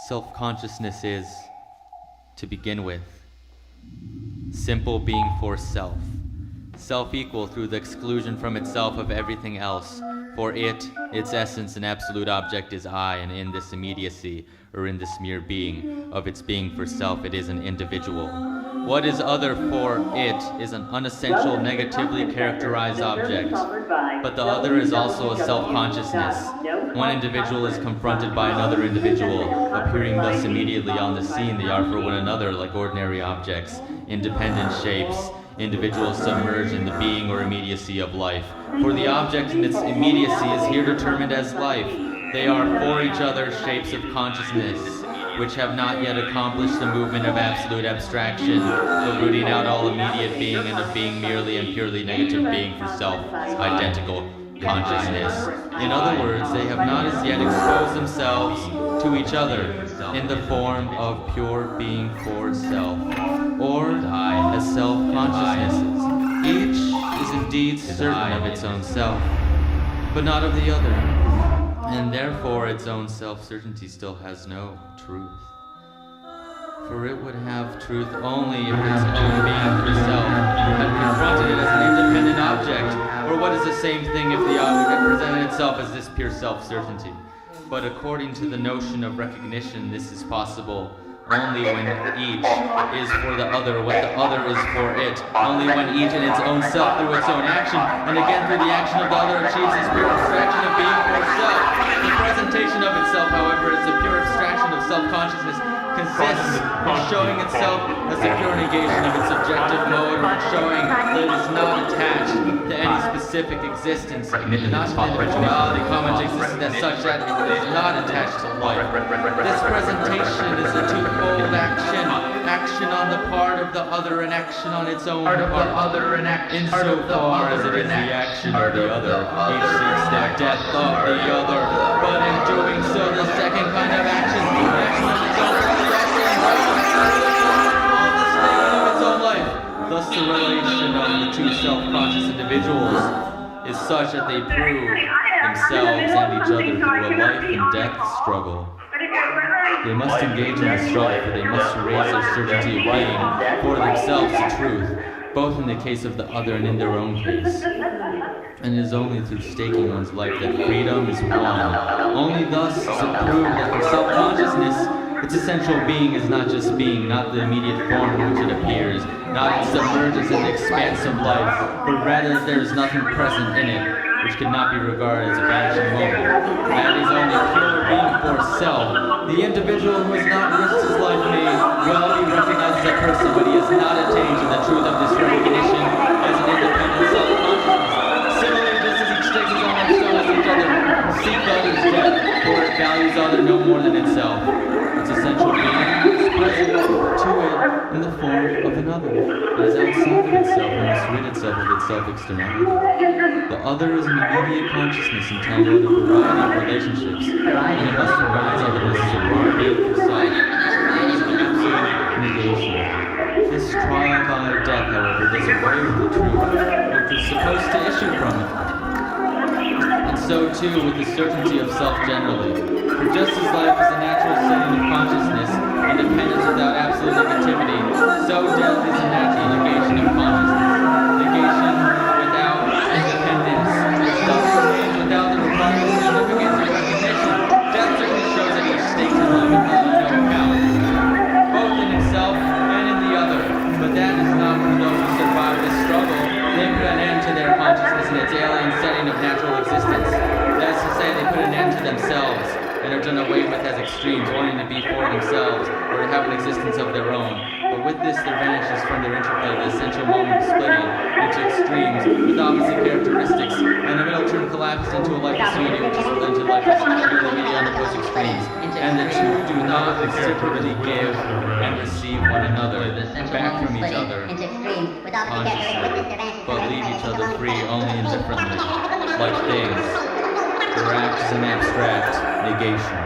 Self-consciousness is, to begin with, simple being for self. Self equal through the exclusion from itself of everything else. For it, its essence and absolute object is I, and in this immediacy, or in this mere being of its being for self, it is an individual. What is other for it is an unessential, negatively characterized object. But the other is also a self-consciousness. One individual is confronted by another individual, appearing thus immediately on the scene. They are for one another like ordinary objects, independent shapes, individuals submerged in the being or immediacy of life. For the object in its immediacy is here determined as life. They are for each other shapes of consciousness, which have not yet accomplished the movement of absolute abstraction, the rooting out all immediate being and of being merely and purely negative being for self-identical consciousness. In other words, they have not as yet exposed themselves to each other in the form of pure being for self, or as self-consciousnesses. Each is indeed certain of its own self, but not of the other, and therefore its own self-certainty still has no truth. For it would have truth only if its own being for self had confronted it as an independent object, or what is the same thing if the object had presented itself as this pure self-certainty. But according to the notion of recognition, this is possible only when each is for the other what the other is for it, only when each in its own self through its own action, and again through the action of the other achieves this pure abstraction of being for self. The presentation of itself, however, as the pure abstraction of self-consciousness, consists in showing itself as the pure negation of its subjective mode, or showing that it is not attached to any specific existence, not to individuality, common to existence as such, that it is not attached to life. This presentation is a twofold action on the part of the other and action on its own part. Insofar as it is the action of the other, each seeks the death of the other, but in doing so, the second kind of action on its own part, thus the relation of the two self-conscious individuals is such that they prove themselves and each other through a life and death struggle. They must engage in the struggle, for they must raise their certainty of being for themselves the truth, both in the case of the other and in their own case. And it is only through staking one's life that freedom is won. Only thus is it proved that for self-consciousness, its essential being is not just being, not the immediate form in which it appears, not it submerges in the expanse of life, but rather there is nothing present in it which cannot be regarded as a vanishing moment. That is only pure being for self. The individual who has not risked his life may well be recognized as a person, but he has not attained to the truth of this recognition as an independent self-consciousness. Similarly, just as each takes his own life, so as each other seek others' death, for it values other no more than itself. Its essential being is present to it in the form of another. It is outside of itself and must rid itself of its self-externality. The other is an immediate consciousness entangled in a variety of relationships, and it must arise out of this as a raw being for self. It is an absolute negation. This trial by death, however, does away with the truth which is supposed to issue from it. And so too with the certainty of self generally. For just as life is a natural setting of consciousness, independence without absolute negativity, so death is a natural negation of consciousness. Negation without independence, thus remains without the required significance of recognition. Death certainly shows that each stakes his life and has no account, both in himself and in the other. But that is not for those who survive this struggle. They put an end to their consciousness in its alien setting of natural existence. That is to say, they put an end to themselves, and are done away with as extremes, wanting to be for themselves, or to have an existence of their own. But with this there vanishes from their interplay the essential moment of splitting into extremes with opposite characteristics, and the middle term collapses into a lifeless unity which is into lifeless unity on opposed extremes, and the two do not reciprocally give and receive one another back from each other consciously, but leave each other free only indifferently, like things. Their act is an abstract negation.